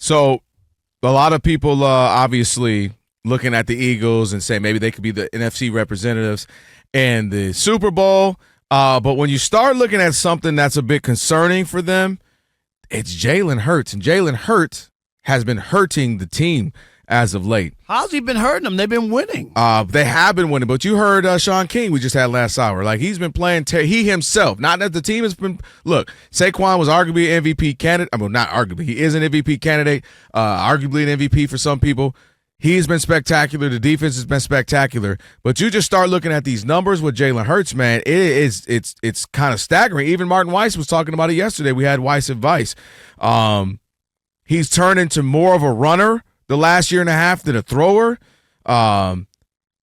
So a lot of people obviously looking at the Eagles and saying maybe they could be the NFC representatives in the Super Bowl. But when you start looking at something that's a bit concerning for them, it's Jalen Hurts. And Jalen Hurts has been hurting the team as of late. How's he been hurting them? They've been winning. They have been winning, but you heard Sean King we just had last hour. Like, he's been playing he himself. Not that the team has been – look, Saquon was arguably an MVP candidate. I mean, not arguably. He is an MVP candidate, arguably an MVP for some people. He's been spectacular. The defense has been spectacular. But you just start looking at these numbers with Jalen Hurts, man, it's kind of staggering. Even Martin Weiss was talking about it yesterday. We had Weiss advice. He's turned into more of a runner the last year and a half than a thrower.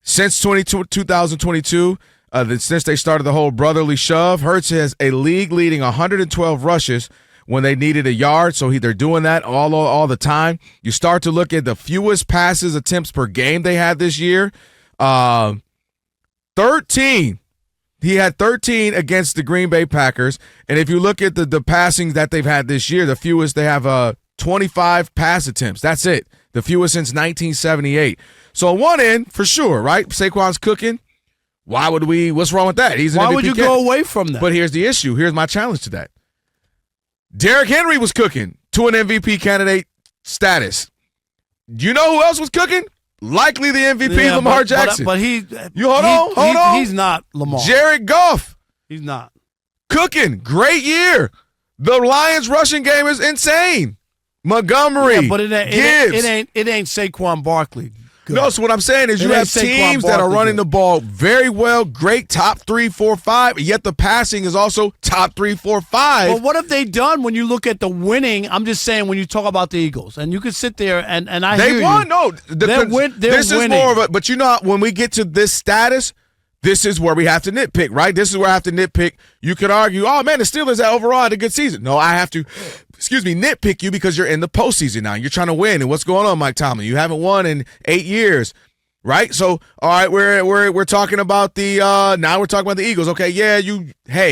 Since 2022, since they started the whole brotherly shove, Hurts has a league-leading 112 rushes when they needed a yard, so they're doing that all the time. You start to look at the fewest passes attempts per game they had this year. 13. He had 13 against the Green Bay Packers, and if you look at the passings that they've had this year, the fewest they have 25 pass attempts. That's it. The fewest since 1978. So on one end, for sure, right? Saquon's cooking. What's wrong with that? He's an Why MVP would you go away from that? But here's the issue. Here's my challenge to that. Derrick Henry was cooking to an MVP candidate status. You know who else was cooking? Likely the MVP, Lamar Jackson. But hold on. He's not Lamar. Jared Goff. He's not. Cooking. Great year. The Lions rushing game is insane. Montgomery, but it ain't Saquon Barkley. Good. No, so what I'm saying is you have teams that are running the ball very well, great top 3, 4, 5, yet the passing is also top 3, 4, 5. Well, what have they done when you look at the winning? I'm just saying when you talk about the Eagles, and you can sit there and I hear you. They won. No, they're this winning. is more of a. But you know, when we get to this status, this is where we have to nitpick, right? This is where I have to nitpick. You could argue, oh man, the Steelers overall had a good season. No, I have to. Nitpick you because you're in the postseason now. You're trying to win. And what's going on, Mike Tomlin? You haven't won in 8 years, right? So, all right, we're talking about now we're talking about the Eagles. Okay, yeah,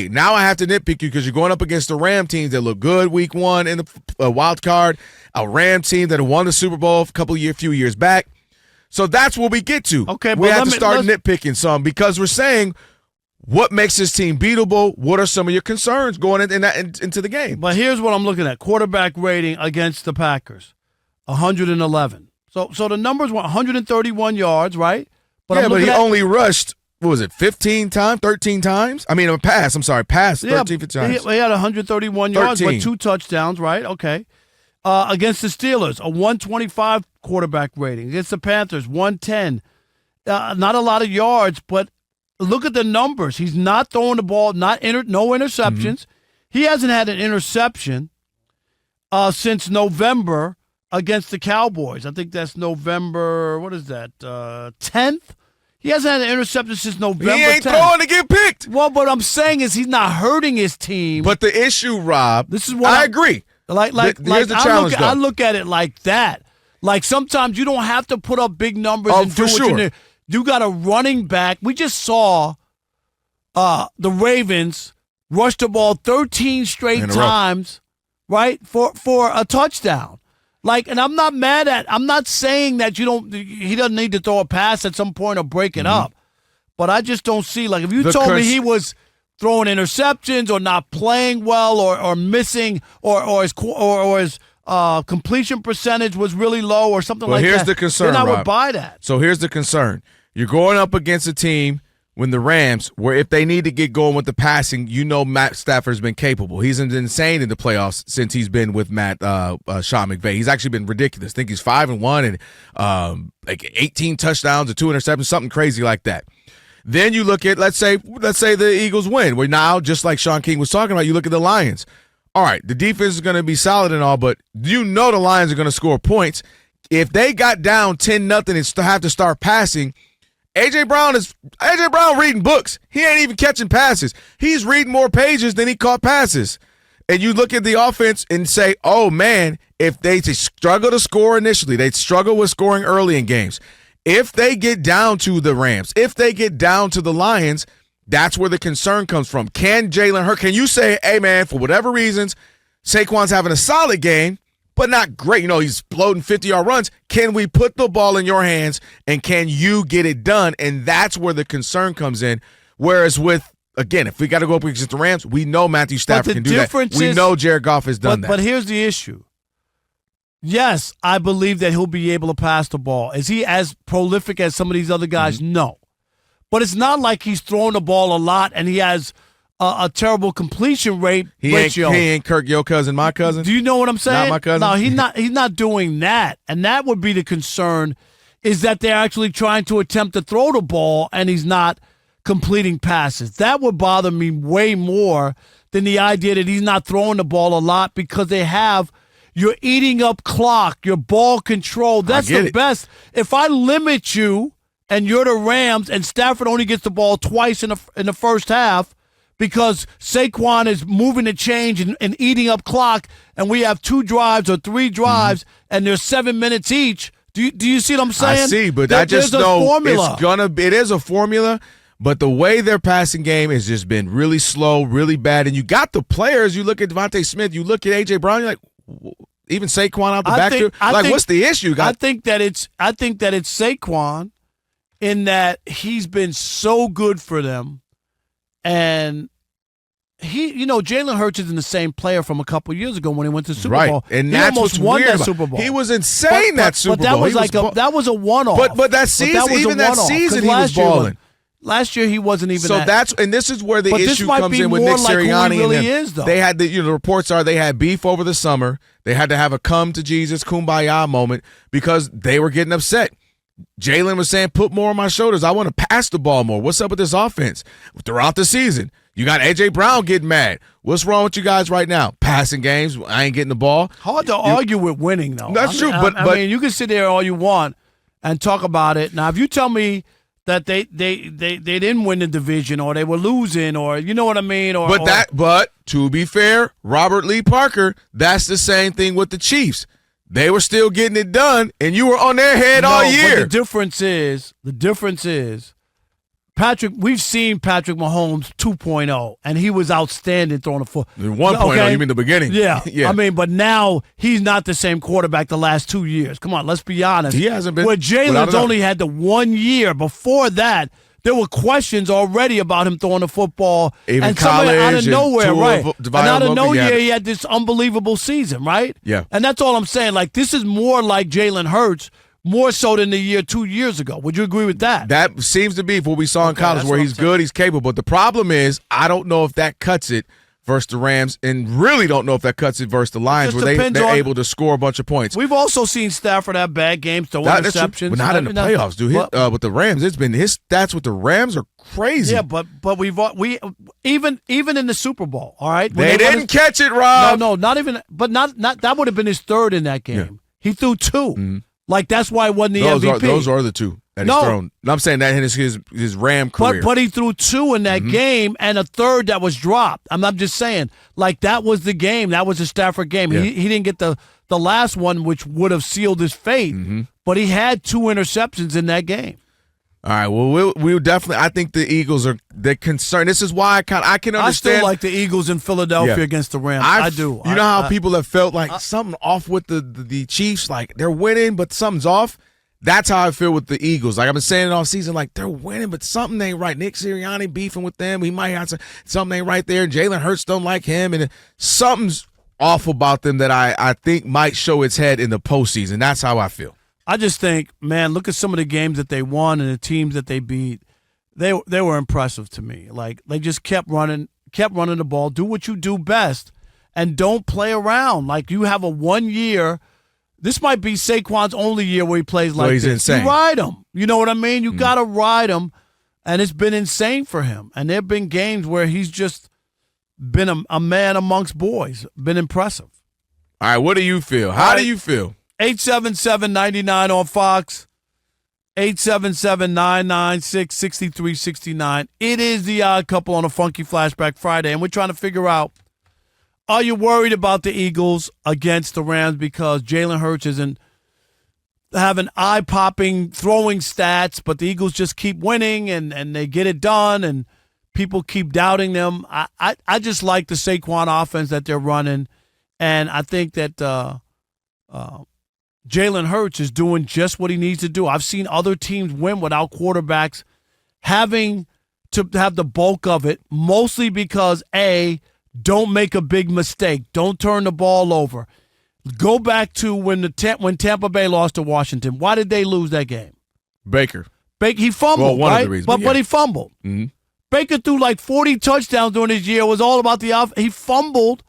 now I have to nitpick you because you're going up against the Ram teams that look good week 1 in the wild card, a Ram team that won the Super Bowl a few years back. So that's what we get to. Okay, we have to start nitpicking some because we're saying, what makes this team beatable? What are some of your concerns going into the game? But here's what I'm looking at. Quarterback rating against the Packers, 111. So the numbers were 131 yards, right? But he only rushed, 13 times? I mean, passed 13 times. He had 131 yards with 2 touchdowns, right? Okay. Against the Steelers, a 125 quarterback rating. Against the Panthers, 110. Not a lot of yards, but look at the numbers. He's not throwing the ball, no interceptions. Mm-hmm. He hasn't had an interception since November against the Cowboys. I think that's November, 10th? He hasn't had an interception since November 10th. He ain't throwing to get picked. Well, what I'm saying is he's not hurting his team. But the issue, Rob, this is what I agree. Here's the challenge, I look at it like that. Like sometimes you don't have to put up big numbers and do what you need. You got a running back. We just saw the Ravens rush the ball 13 straight times, right, for a touchdown. Like, and I'm not saying that he doesn't need to throw a pass at some point or break it up. But I just don't see, like, if you told me he was throwing interceptions or not playing well or missing or his completion percentage was really low or something like that. Well, here's the concern, then I would Rob. buy that. So here's the concern. You're going up against a team when the Rams, where if they need to get going with the passing, Matt Stafford's been capable. He's been insane in the playoffs since he's been with Sean McVay. He's actually been ridiculous. I think he's 5-1 and like 18 touchdowns or 2 interceptions, something crazy like that. Then you look at, let's say the Eagles win. We're now, just like Sean King was talking about, you look at the Lions. All right, the defense is going to be solid and all, but the Lions are going to score points. If they got down 10-0 and have to start passing, A.J. Brown reading books. He ain't even catching passes. He's reading more pages than he caught passes. And you look at the offense and say, oh, man, if they struggle to score initially, they struggle with scoring early in games. If they get down to the Rams, if they get down to the Lions, that's where the concern comes from. Can Jalen Hurts, can you say, hey, man, for whatever reasons, Saquon's having a solid game, but not great. He's floating 50-yard runs. Can we put the ball in your hands, and can you get it done? And that's where the concern comes in. Whereas again, if we got to go up against the Rams, we know Matthew Stafford can do that. We know Jared Goff has done that. But here's the issue. Yes, I believe that he'll be able to pass the ball. Is he as prolific as some of these other guys? Mm-hmm. No. But it's not like he's throwing the ball a lot and he has a terrible completion ratio. He ain't Kirk, your cousin, my cousin. Do you know what I'm saying? Not my cousin. No, he's not doing that. And that would be the concern, is that they're actually trying to attempt to throw the ball and he's not completing passes. That would bother me way more than the idea that he's not throwing the ball a lot, because you're eating up clock, your ball control. That's the best. If I limit you and you're the Rams and Stafford only gets the ball twice in the first half because Saquon is moving the change and eating up clock, and we have 2 drives or 3 drives and there's 7 minutes each, do you see what I'm saying? I see, but I just know it is a formula. But the way their passing game has just been really slow, really bad. And you got the players. You look at Devontae Smith, you look at A.J. Brown, you're like, even Saquon out the backfield. What's the issue, guys? I think that it's Saquon, in that he's been so good for them. And Jalen Hurts isn't the same player from a couple years ago when he went to the Super Bowl. And that's what's won that Super Bowl. He was insane that Super Bowl. But that was a one-off. But that season, he was balling. Last year he wasn't even. So this is where the issue comes in with Nick Sirianni. Who he really is, though. They had the reports are they had beef over the summer. They had to have a come to Jesus kumbaya moment because they were getting upset. Jalen was saying, "Put more on my shoulders. I want to pass the ball more. What's up with this offense?" Throughout the season, you got A.J. Brown getting mad. What's wrong with you guys right now? Passing games, I ain't getting the ball. Hard to argue with winning, though. That's true, but you can sit there all you want and talk about it. Now, if you tell me that they didn't win the division, or they were losing, or you know what I mean, but to be fair, Robert Lee Parker, that's the same thing with the Chiefs. They were still getting it done, and you were on their head all year. But the difference is, we've seen Patrick Mahomes 2.0, and he was outstanding throwing the football. 1.0, you mean the beginning? Yeah. I mean, but now he's not the same quarterback the last 2 years. Come on, let's be honest. He hasn't been. Where Jalen's only had the 1 year. Before that, there were questions already about him throwing the football. Even and college, out of nowhere, right? And out of nowhere, he had this unbelievable season, right? Yeah. And that's all I'm saying. Like, this is more like Jalen Hurts, more so than the year 2 years ago. Would you agree with that? That seems to be what we saw in college, where he's good, he's capable. But the problem is, I don't know if that cuts it versus the Rams, and really don't know if that cuts it versus the Lions, where they're able to score a bunch of points. We've also seen Stafford have bad games, throw interceptions. But not in the playoffs, dude. With the Rams, it's been his stats with the Rams are crazy. Yeah, but we even in the Super Bowl, all right? They didn't catch it, Rob. No, not even. But not that would have been his third in that game. Yeah. He threw 2. Mm-hmm. Like, that's why it wasn't the MVP. Those are the 2 that he's thrown. I'm saying that in his Ram career. But he threw 2 in that game, and a third that was dropped. I'm just saying, like, that was the game. That was the Stafford game. Yeah. He didn't get the last one, which would have sealed his fate. Mm-hmm. But he had 2 interceptions in that game. All right, well, we'll definitely. I think the Eagles they're concerned. This is why I can understand. I still like the Eagles in Philadelphia against the Rams. I do. You know how people have felt like something off with the Chiefs, like they're winning, but something's off. That's how I feel with the Eagles. Like I've been saying it all season, like they're winning, but something ain't right. Nick Sirianni beefing with them. He might have something ain't right there. Jalen Hurts don't like him, and something's off about them that I think might show its head in the postseason. That's how I feel. I just think, man, look at some of the games that they won and the teams that they beat. They were impressive to me. Like, they just kept running the ball. Do what you do best, and don't play around. Like, you have a 1 year. This might be Saquon's only year where he plays like he's this. Insane. You ride him. You know what I mean? You got to ride him, and it's been insane for him. And there have been games where he's just been a man amongst boys. Been impressive. All right, what do you feel? How do you feel? 877-99 on Fox, 877-996-6369. It is the Odd Couple on a Funky Flashback Friday, and we're trying to figure out, are you worried about the Eagles against the Rams because Jalen Hurts isn't having eye-popping throwing stats, but the Eagles just keep winning and they get it done, and people keep doubting them? I just like the Saquon offense that they're running, and I think that Jalen Hurts is doing just what he needs to do. I've seen other teams win without quarterbacks having to have the bulk of it, mostly because, A, don't make a big mistake. Don't turn the ball over. Go back to when Tampa Bay lost to Washington. Why did they lose that game? Baker. He fumbled, well, one right? of the reasons, but he fumbled. Mm-hmm. Baker threw like 40 touchdowns during his year. It was all about the offense. He fumbled,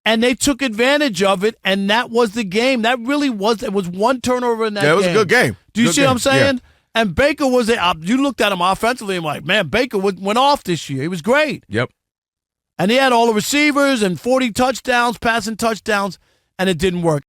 and they took advantage of it, and that was the game. That really was. It was one turnover in that game. Yeah, it was a good game. Do you see what I'm saying? Yeah. And Baker you looked at him offensively and like, man, Baker went off this year. He was great. Yep. And he had all the receivers and 40 touchdowns, passing touchdowns, and it didn't work.